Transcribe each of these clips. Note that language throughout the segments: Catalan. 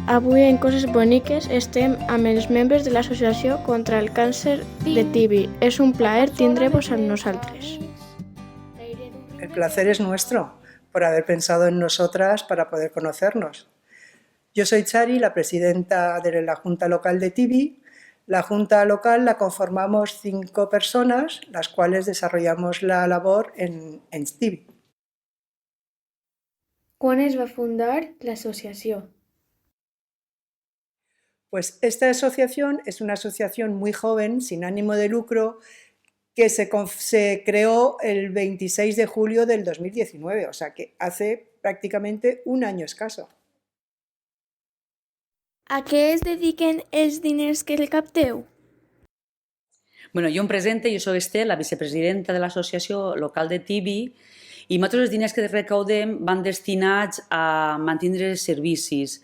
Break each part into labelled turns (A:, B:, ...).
A: Avui en Coses Boniques estem amb els membres de l'Associació contra el Càncer de Tibi. És un plaer tindre-vos amb nosaltres.
B: El placer es nuestro por haber pensado en nosotras para poder conocernos. Yo soy Chari, la presidenta de la Junta Local de Tibi. La Junta Local la conformamos 5 personas, las cuales desarrollamos la labor en Tibi.
A: Quan es va fundar l'associació?
B: Pues esta asociación es una asociación muy joven, sin ánimo de lucro, que se creó el 26 de julio del 2019, o sea que hace prácticamente un año escaso.
A: A què es dediquen els diners que capteu?
C: Bueno, jo em presento, jo soc Estel, la vicepresidenta de l'Associació Local de Tibi, i nosaltres els diners que recaudem van destinats a mantenir servicis,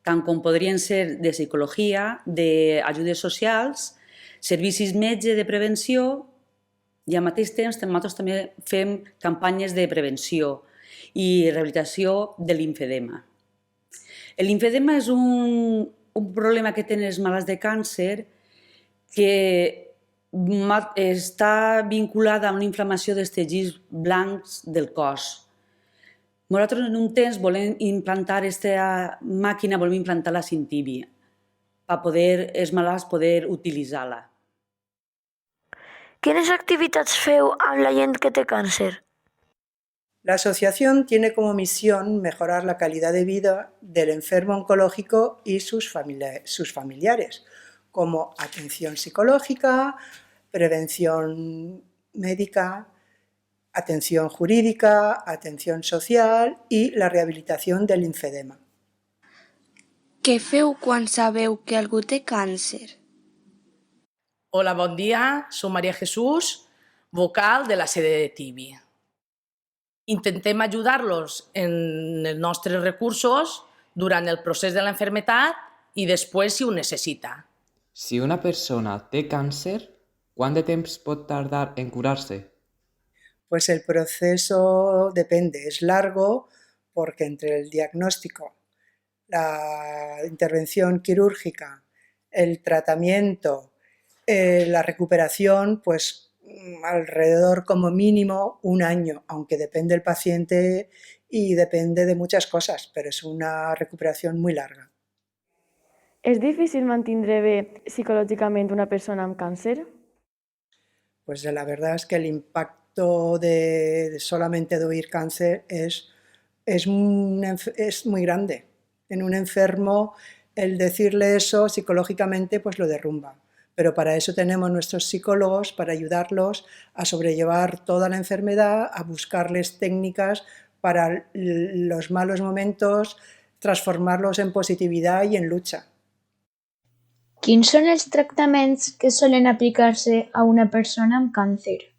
C: tant com podrien ser de psicologia, d'ajudes socials, servicis metge de prevenció, i al mateix temps nosaltres també fem campanyes de prevenció i rehabilitació de limfedema. El limfedema és un problema que tenen els malalts de càncer que està vinculada a una inflamació dels teixits blancs del cos. Nosaltres en un temps volem implantar aquesta màquina, volem implantar-la a Tibi, per poder els malalts poder utilitzar-la.
D: ¿Quines activitats feu amb la gent que té càncer?
B: La asociación tiene como misión mejorar la calidad de vida del enfermo oncológico y sus familiares, como atención psicológica, prevención médica, atención jurídica, atención social i la rehabilitació del limfedema.
E: Què feu quan sabeu que algú té càncer?
F: Hola, bon dia. Soc María Jesús, vocal de la sede de Tibi. Intentem ajudar-los en els nostres recursos durant el procés de la enfermedad i després si ho necessita.
G: Si una persona té càncer, ¿cuánto de temps pot tardar en curarse?
B: Pues el proceso depende, es largo porque entre el diagnóstico, la intervención quirúrgica, el tratamiento, la recuperación, pues alrededor como mínimo un año, aunque depende del paciente y depende de muchas cosas, pero es una recuperación muy larga.
A: És difícil mantenir bé psicològicament una persona amb càncer?
B: Pues la verdad es que el impacto de solamente de oír cáncer es muy grande. En un enfermo, el decirle eso psicológicamente pues lo derrumba. Pero para eso tenemos nuestros psicólogos, para ayudarlos a sobrellevar toda la enfermedad, a buscarles técnicas para los malos momentos, transformarlos en positividad y en lucha.
H: Quins són els tractaments que solen aplicar-se a una persona amb càncer?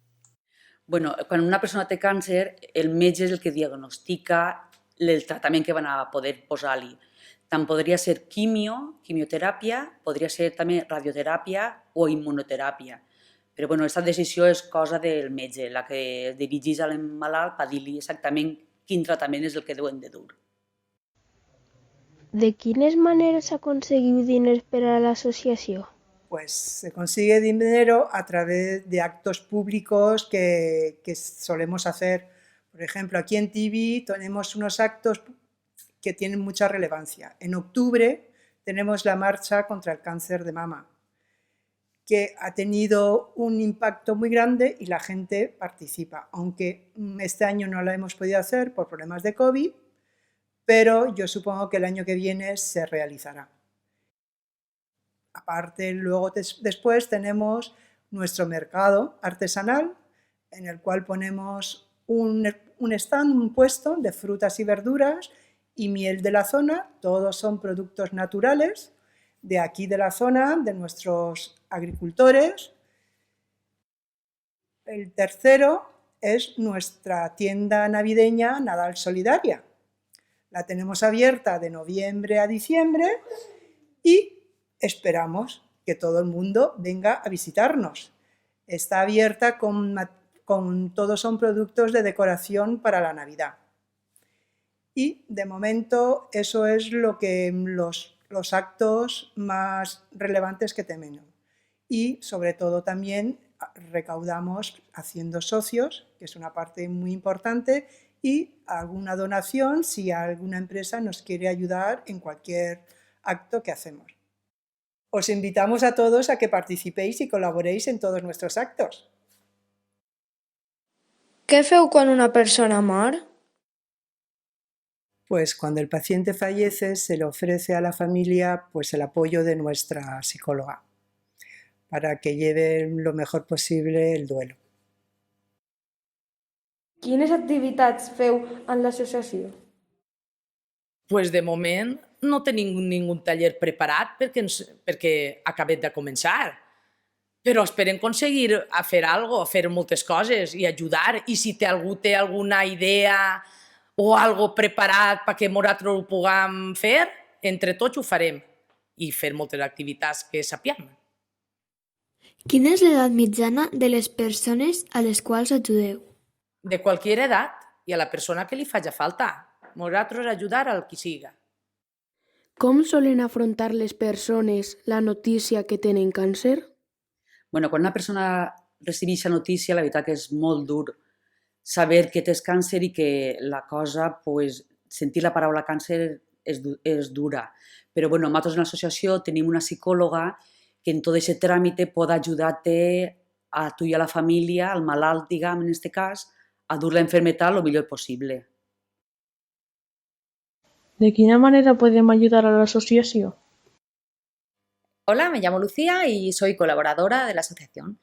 C: Bueno, quan una persona té càncer, el metge és el que diagnostica el tractament que van a poder posar-li. Tant podria ser quimioteràpia, podria ser també radioteràpia o immunoteràpia. Però aquesta decisió és cosa del metge, la que dirigeix al malalt per dir-li exactament quin tractament és el que deuen de dur.
H: De quines maneres aconseguiu diners per a l'associació?
B: Pues se consigue dinero a través de actos públicos que solemos hacer. Por ejemplo, aquí en Tibi tenemos unos actos que tienen mucha relevancia. En octubre tenemos la marcha contra el cáncer de mama, que ha tenido un impacto muy grande y la gente participa, aunque este año no la hemos podido hacer por problemas de COVID, pero yo supongo que el año que viene se realizará. Aparte, luego después tenemos nuestro mercado artesanal, en el cual ponemos un stand, un puesto de frutas y verduras y miel de la zona. Todos son productos naturales de aquí de la zona, de nuestros agricultores. El tercero es nuestra tienda navideña Nadal Solidaria. La tenemos abierta de noviembre a diciembre y esperamos que todo el mundo venga a visitarnos. Está abierta todos son productos de decoración para la Navidad. Y de momento eso es lo que los actos más relevantes que tenemos. Y sobre todo también recaudamos haciendo socios, que es una parte muy importante, y alguna donación si alguna empresa nos quiere ayudar en cualquier acto que hacemos. Os invitamos a todos a que participéis y colaboréis en todos nuestros actos.
E: Què feu quan una persona mor?
B: Pues cuando el paciente fallece se le ofrece a la familia pues el apoyo de nuestra psicóloga para que lleven lo mejor posible el duelo.
I: Quines activitats feu en l'associació?
F: Pues de moment no tenim ningú taller preparat perquè acabem de començar. Però esperem aconseguir fer alguna cosa, fer moltes coses i ajudar. I si algú té alguna idea o alguna cosa preparat perquè nosaltres ho puguem fer, entre tots ho farem i fer moltes activitats que sapiem.
D: Quina és l'edat mitjana de les persones a les quals ajudeu?
F: De qualsevol edat i a la persona que li faci falta. Nosaltres ajudar al qui siga.
A: Com solen afrontar les persones la notícia que tenen càncer?
C: Bueno, quan una persona recibeix la notícia, la veritat que és molt dur saber que tens càncer i que la cosa, pues, sentir la paraula càncer és dura. Però bueno, nosaltres en l'associació tenim una psicòloga que en tot aquest tràmit pot ajudar-te a tu i a la família, al malalt, diguem, en aquest cas, a dur la enfermedad lo millor possible.
I: ¿De qué manera podemos ayudar a la asociación?
J: Hola, me llamo Lucía y soy colaboradora de la asociación.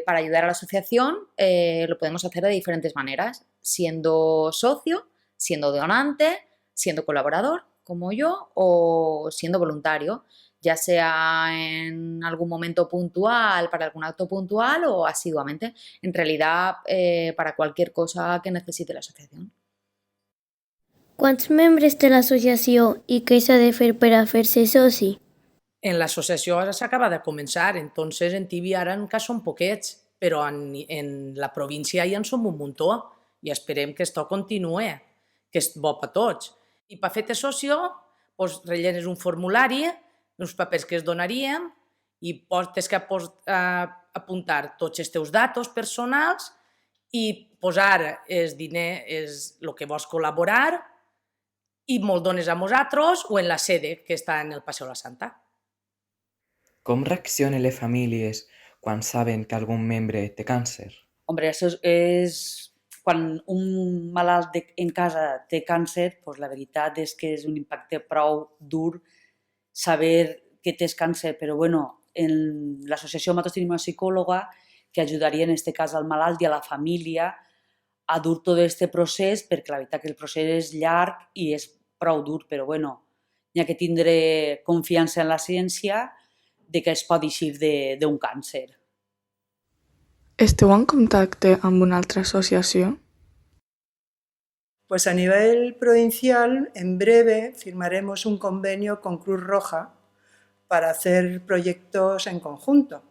J: Para ayudar a la asociación lo podemos hacer de diferentes maneras, siendo socio, siendo donante, siendo colaborador, como yo, o siendo voluntario, ya sea en algún momento puntual, para algún acto puntual o asiduamente. En realidad, para cualquier cosa que necesite la asociación.
D: Quants membres té l'associació i què s'ha de fer per a fer-se soci?
F: En l'associació ara s'acaba de començar, entonces en Tibi ara encara són poquets, però en la província ja en som un muntó i esperem que esto continuï, que és bo per tots. I per fer-te socio, doncs, rellenes un formulari, uns papers que es donaríem i tens que apuntar tots els teus datos personals i posar el diner, el que vols col·laborar, i me'l dones a nosaltres o en la sede que està en el Paseo la Santa.
G: Com reaccionen les famílies quan saben que algun membre té càncer?
C: Hombre, això és... Quan un malalt en casa té càncer, doncs la veritat és que és un impacte prou dur saber que tens càncer, però bueno, en l'associació nosaltres tenim una psicòloga que ajudaria en aquest cas al malalt i a la família a dur tot aquest procés, perquè la veritat que el procés és llarg i és prou dur, però bueno, hi ha que tindre confiança en la ciència de que es pot eixir d'un càncer.
I: Esteu en contacte amb una altra associació?
B: Pues a nivel provincial, en breve firmaremos un convenio con Cruz Roja para hacer proyectos en conjunto.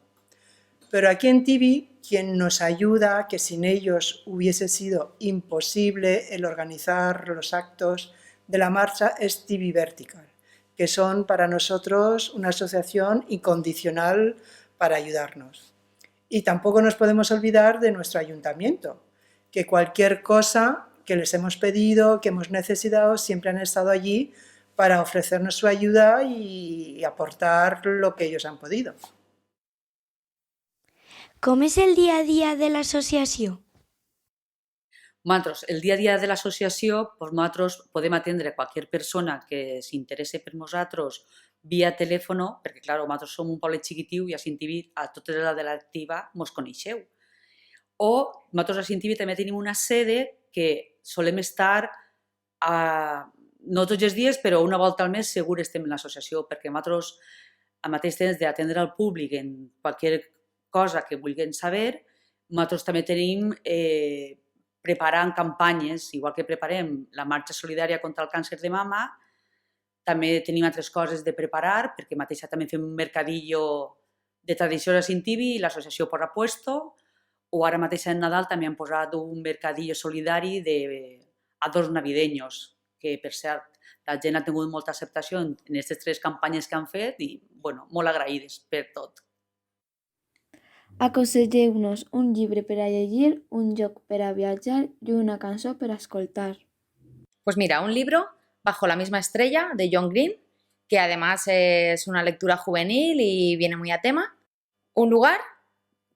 B: Pero aquí en Tibi, quien nos ayuda, que sin ellos hubiese sido imposible el organizar los actos de la marcha, es Tibi Vertical, que son para nosotros una asociación incondicional para ayudarnos. Y tampoco nos podemos olvidar de nuestro ayuntamiento, que cualquier cosa que les hemos pedido, que hemos necesitado, siempre han estado allí para ofrecernos su ayuda y aportar lo que ellos han podido.
D: Com és el dia a dia de l'associació?
C: Nosaltres, el dia a dia de l'associació, doncs nosaltres podem atendre qualsevol persona que s'interesse per nosaltres via telèfon, perquè clar, nosaltres som un poble xiquitiu i a Cintiví, a tota la de l'activa, mos coneixeu. O nosaltres a Cintiví també tenim una sede que solem estar, no tots els dies, però una volta al mes segur estem en l'associació, perquè nosaltres al mateix temps d'atendre al públic en qualsevol cosa que vulguin saber, nosaltres també tenim preparant campanyes, igual que preparem la marxa solidària contra el càncer de mama, també tenim altres coses de preparar, perquè mateixa també fem un mercadillo de tradicions a Cintiví i l'associació posa puesto, o ara mateix en Nadal també han posat un mercadillo solidari adorns navideños, que per cert la gent ha tingut molta acceptació en aquestes 3 campanyes que han fet i bueno, molt agraïdes per tot.
A: Aconselleu-nos un llibre per a llegir, un lloc per a viatjar i una cançó per a escoltar.
J: Pues mira, un libro, Bajo la misma estrella, de John Green, que además es una lectura juvenil y viene muy a tema. Un lugar,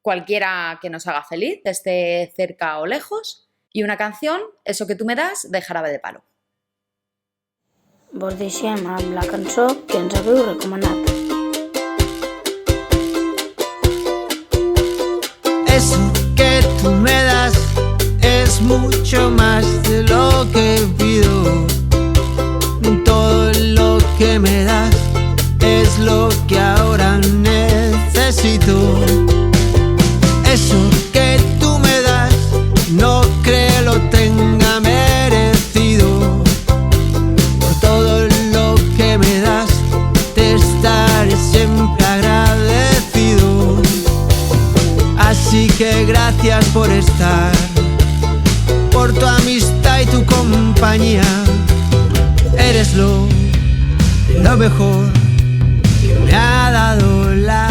J: cualquiera que nos haga feliz, esté cerca o lejos. Y una canción, Eso que tú me das, de Jarabe de Palo.
A: Vos deixem amb la cançó que ens haveu recomanat.
K: Eso que tú me das es mucho más de lo que pido. Todo lo que me das es lo que ahora necesito. Eso que tú me das no creo lo tenga merecido. Por todo lo que me das te estaré siempre agradecido. Así que gracias por estar, por tu amistad y tu compañía. Eres lo mejor que me ha dado la